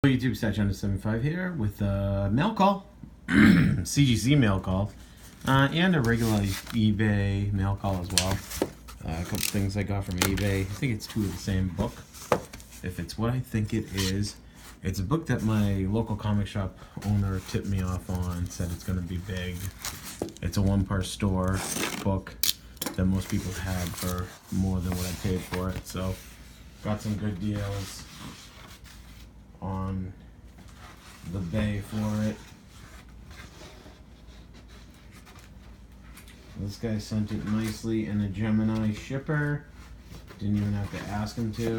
YouTube, StatueHunter's here with a mail call, CGC mail call, and a regular eBay mail call as well. A couple things I got from eBay. I think it's two of the same book. If it's what I think it is, it's a book that my local comic shop owner tipped me off on, said it's going to be big. It's a one-part store book that most people had for more than what I paid for it, so got some good deals on the bay for it. This guy sent it nicely in a Gemini shipper. Didn't even have to ask him to. He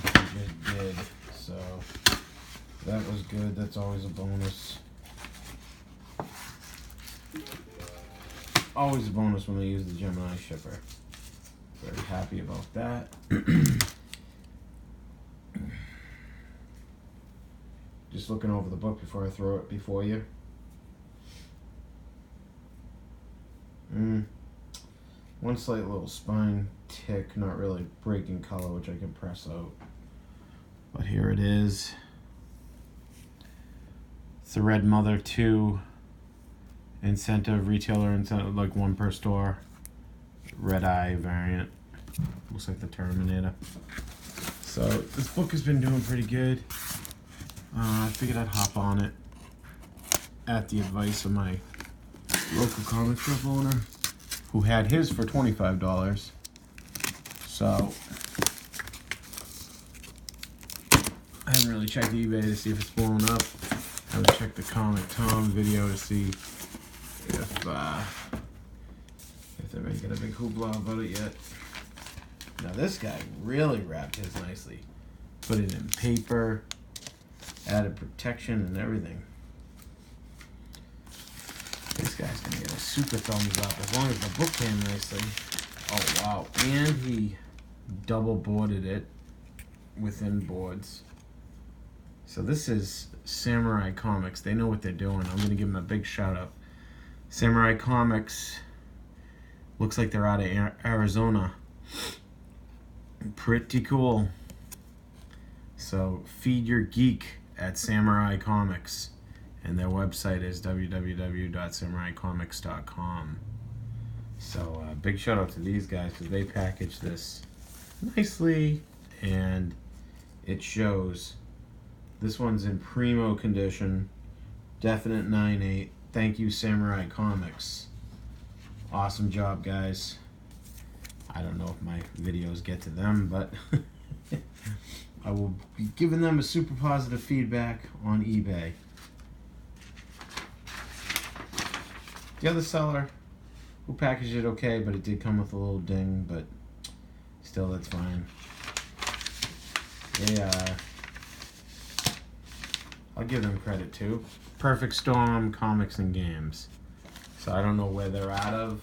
just did. So that was good. That's always a bonus. Always a bonus when they use the Gemini shipper. Very happy about that. Just looking over the book before I throw it before you. One slight little spine tick, not really breaking color, which I can press out. But here it is. It's the Red Mother 2 incentive, retailer incentive, like one per store. Red Eye variant. Looks like the Terminator. So this book has been doing pretty good. I figured I'd hop on it at the advice of my local comic shop owner, who had his for $25. So I haven't really checked eBay to see if it's blown up. I haven't checked the Comic Tom video to see if they're making a big hoopla about it yet. Now this guy really wrapped his nicely. Put it in paper. Added protection and everything. This guy's gonna get a super thumbs up as long as the book came nicely. Oh wow! And he double boarded it within boards. So this is Samurai Comics. They know what they're doing. I'm gonna give them a big shout out. Samurai Comics looks like they're out of Arizona. Pretty cool. So feed your geek at Samurai Comics, and their website is www.samuraicomics.com. So big shout out to these guys because they packaged this nicely and it shows. This one's in primo condition, definite 9.8. Thank you, Samurai Comics. Awesome job, guys. I don't know if my videos get to them, but I will be giving them a super positive feedback on eBay. The other seller who packaged it okay, but it did come with a little ding, but still that's fine. I'll give them credit too. Perfect Storm Comics and Games. So I don't know where they're out of.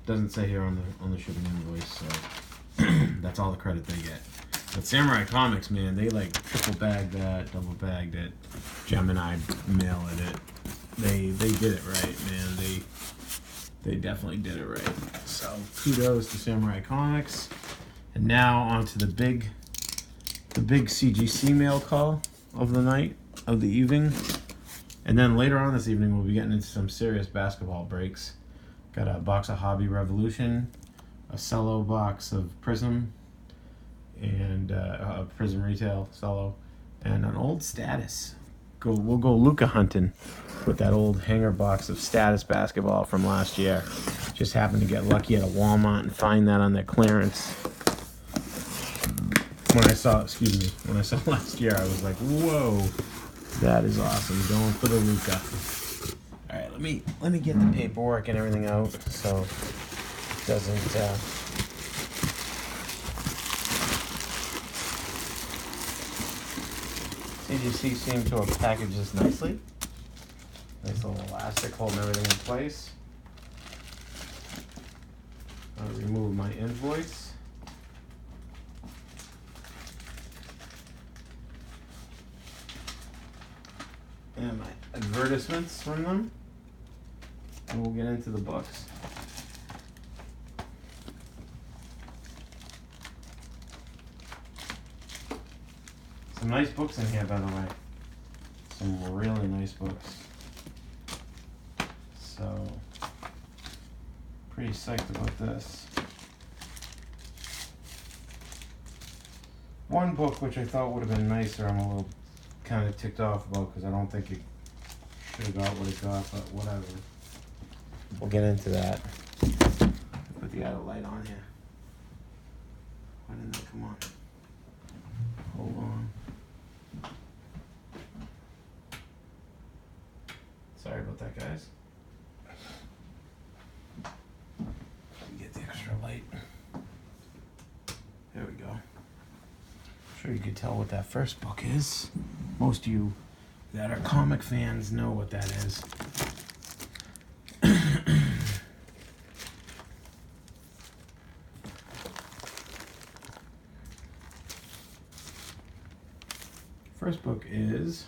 Doesn't say here on the shipping invoice, so that's all the credit they get. But Samurai Comics, man, they like triple bagged that, double bagged it, Gemini mailed it. They did it right, man. They definitely did it right. So kudos to Samurai Comics. And now on to the big CGC mail call of the night, of the evening. And then later on this evening, we'll be getting into some serious basketball breaks. Got a box of Hobby Revolution, a cello box of Prism, and a Prism Retail cello, and an old Status. We'll go Luka hunting with that old hanger box of Status basketball from last year. Just happened to get lucky at a Walmart and find that on their clearance. When I saw last year, I was like, whoa, that is awesome. Going for the Luka. All right, let me get the paperwork and everything out so it doesn't CGC seemed to have packaged this nicely. Nice little elastic holding everything in place. I'll remove my invoice. And my advertisements from them. And we'll get into the books. Some nice books in here, by the way. Some really nice books. So, pretty psyched about this. One book which I thought would have been nicer, I'm a little kind of ticked off about because I don't think it should have got what it got, but whatever. We'll get into that. Put the other light on here. Why didn't that come on? Hold on. Sorry about that, guys. Get the extra light. There we go. I'm sure you could tell what that first book is. Most of you that are comic fans know what that is. First book is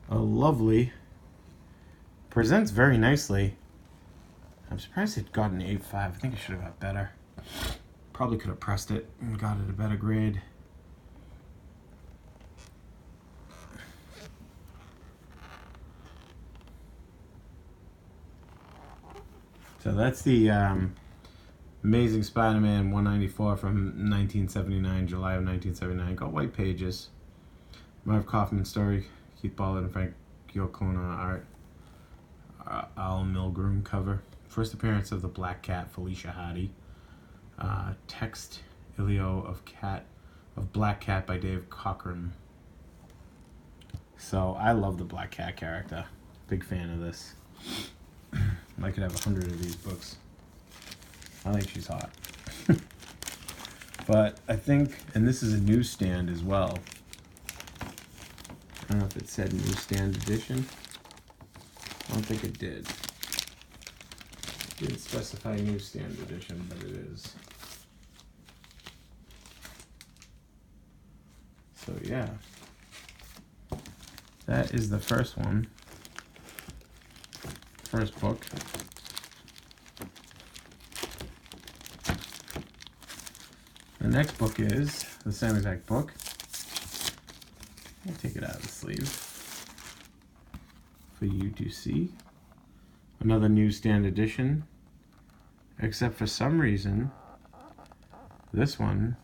a lovely, presents very nicely. I'm surprised it got an 8.5. I think it should have got better. Probably could have pressed it and got it a better grade. So that's the Amazing Spider-Man 194 from 1979, July of 1979. Got white pages. Marv Kaufman story, Keith Ballard and Frank Giacono art. Al Milgrom cover. First appearance of the Black Cat, Felicia Hardy. Text Ilio of Black Cat by Dave Cockrum. So I love the Black Cat character. Big fan of this. I could have 100 of these books. I think she's hot. But I think, and this is a newsstand as well. I don't know if it said newsstand edition. I don't think it did. It didn't specify newsstand edition, but it is. So yeah. That is the first one. First book. The next book is the same exact book. I'll take it out of the sleeve for you to see. Another newsstand edition, except for some reason, this one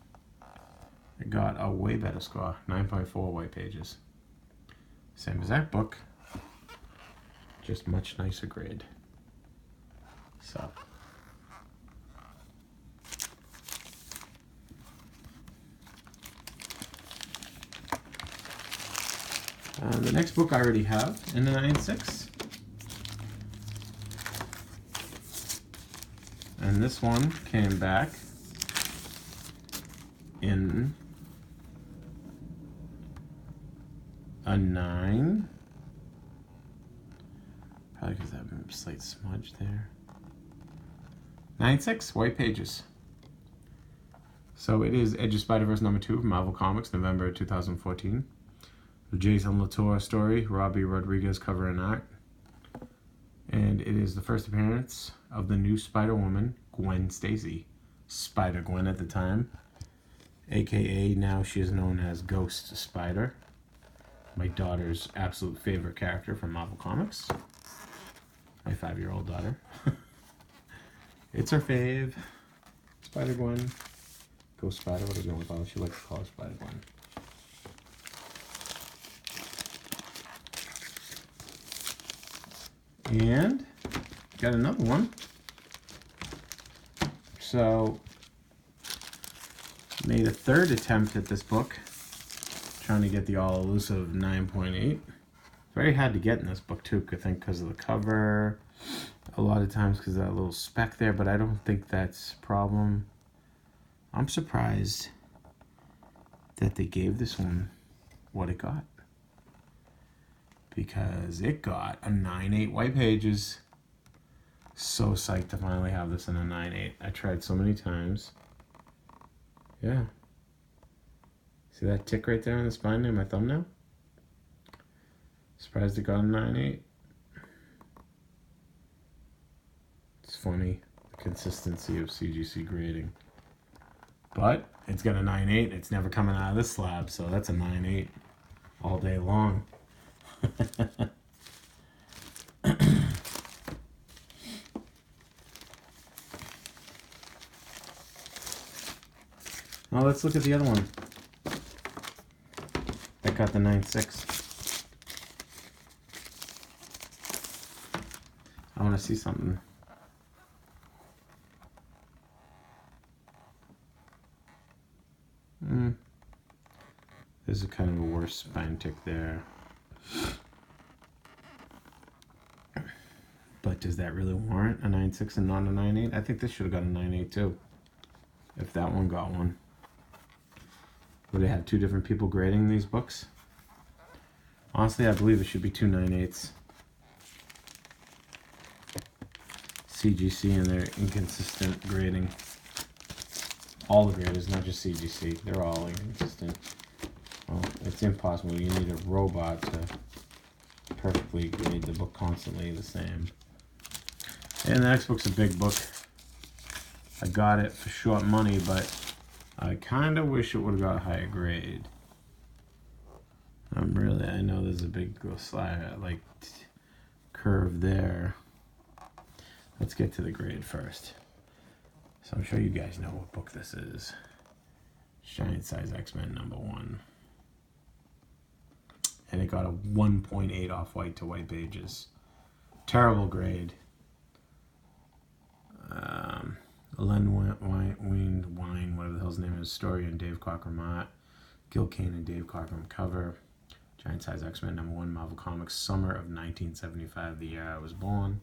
it got a way better score, 9.4 white pages. Same exact book, just much nicer grade. So. The next book I already have in the 9.6. And this one came back in a 9. Probably because that slight smudge there. 9.6, white pages. So it is Edge of Spider-Verse number 2 from Marvel Comics, November 2014. The Jason Latour story, Robbie Rodriguez cover and art. And it is the first appearance of the new Spider-Woman, Gwen Stacy. Spider-Gwen at the time. AKA now she is known as Ghost Spider. My daughter's absolute favorite character from Marvel Comics. My 5-year-old daughter. It's her fave. Spider-Gwen. Ghost Spider, what does she want to call her? She likes to call her Spider-Gwen. And got another one. So made a third attempt at this book, trying to get the all elusive 9.8. Very hard to get in this book too, I think because of the cover, a lot of times because of that little speck there, but I don't think that's a problem. I'm surprised that they gave this one what it got, because it got a 9.8 white pages. So psyched to finally have this in a 9.8. I tried so many times. Yeah. See that tick right there on the spine near my thumbnail? Surprised it got a 9.8. It's funny, the consistency of CGC grading. But it's got a 9.8. It's never coming out of this slab, so that's a 9.8 all day long. Now let's look at the other one. That got the 9.6. I want to see something. There's a kind of a worse spine tick there. But does that really warrant a 9.6 and not a 9.8? I think this should have got a 9.8 too. If that one got one. Would they have two different people grading these books? Honestly, I believe it should be two 9.8s. CGC and their inconsistent grading. All the graders, not just CGC. They're all inconsistent. Well, it's impossible. You need a robot to perfectly grade the book constantly the same. And the next book's a big book. I got it for short money, but I kind of wish it would have got a higher grade. I know there's a big slide, like curve there. Let's get to the grade first. So I'm sure you guys know what book this is. Giant Size X-Men #1. And it got a 1.8 off white to white pages. Terrible grade. Len Wein, whatever the hell's his name is, story and Dave Cockrum Gil Kane and Dave Cockrum cover. Giant Size X-Men #1, Marvel Comics, summer of 1975, the year I was born.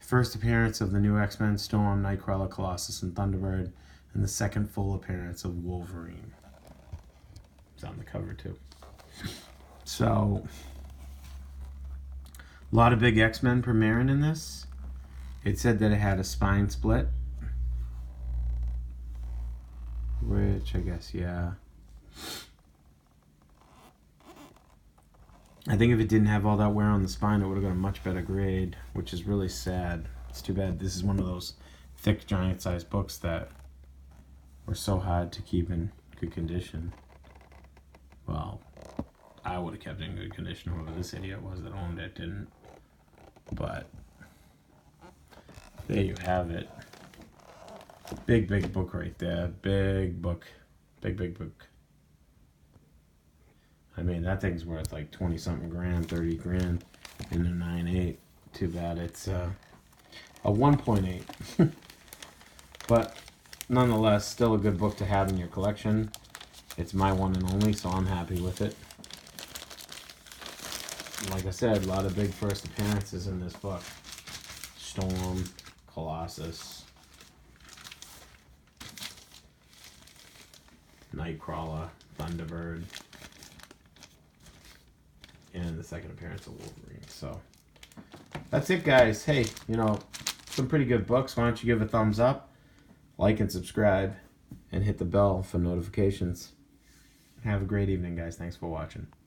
First appearance of the new X-Men, Storm, Nightcrawler, Colossus, and Thunderbird, and the second full appearance of Wolverine. It's on the cover too. So, a lot of big X-Men premiering in this. It said that it had a spine split, which I guess, yeah. I think if it didn't have all that wear on the spine, it would have got a much better grade, which is really sad. It's too bad. This is one of those thick, giant-sized books that were so hard to keep in good condition. Well, I would have kept it in good condition. Whoever this idiot was that owned it didn't. But there you have it. Big, big book right there. Big book. Big, big book. I mean, that thing's worth like 20-something grand, 30 grand in a 9.8. Too bad it's a 1.8. But nonetheless, still a good book to have in your collection. It's my one and only, so I'm happy with it. Like I said, a lot of big first appearances in this book. Storm, Colossus, Nightcrawler, Thunderbird, and the second appearance of Wolverine. So that's it, guys. Hey, you know, some pretty good books. Why don't you give a thumbs up, like and subscribe, and hit the bell for notifications. Have a great evening, guys. Thanks for watching.